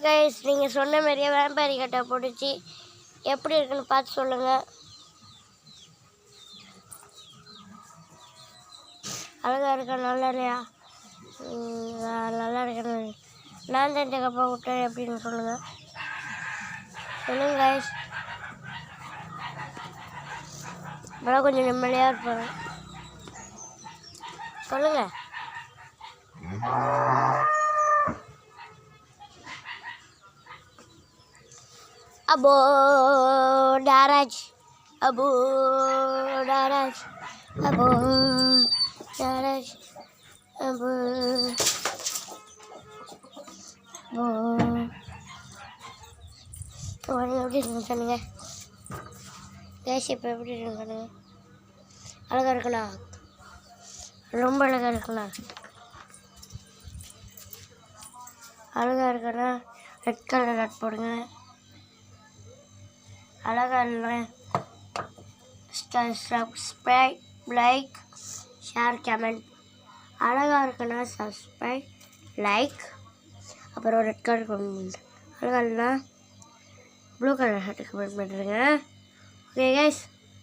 Guys, நீங்கள் சொன்ன மாதிரியே வேம்பாரி கட்டை போட்டுச்சு. எப்படி இருக்குன்னு பார்த்து சொல்லுங்கள். அழகாக இருக்கா? நல்லா இல்லையா? நல்லா இருக்கேன். நான் தான் இந்த கப்பை விட்டேன் எப்படின்னு சொல்லுங்கள். சொல்லுங்கள் கைஸ். நல்லா கொஞ்சம் நிம்மதியாக இருப்பாங்க. சொல்லுங்கள். Abu Daraj, Abu Daraj, Abu Daraj, Abu எப்படி இருக்குன்னு சொன்னீங்க கேஷ்? இப்போ எப்படி இருக்குன்னு சொன்னீங்க? அழகாக இருக்குண்ணா, ரொம்ப அழகாக இருக்குண்ணா. அழகாக இருக்குண்ணா. ரெட் கலர் கட் போடுங்க. அழகாக இல்லை? Subscribe, like, share, comment. அழகாக இருக்குன்னா சப்ஸ்கிரைப், லைக், அப்புறம் ரெட் கலர் கமெண்ட். அழகாக இல்லைன்னா ப்ளூ கலர் ஹார்ட் கமெண்ட் பண்ணுறேங்க. Okay guys.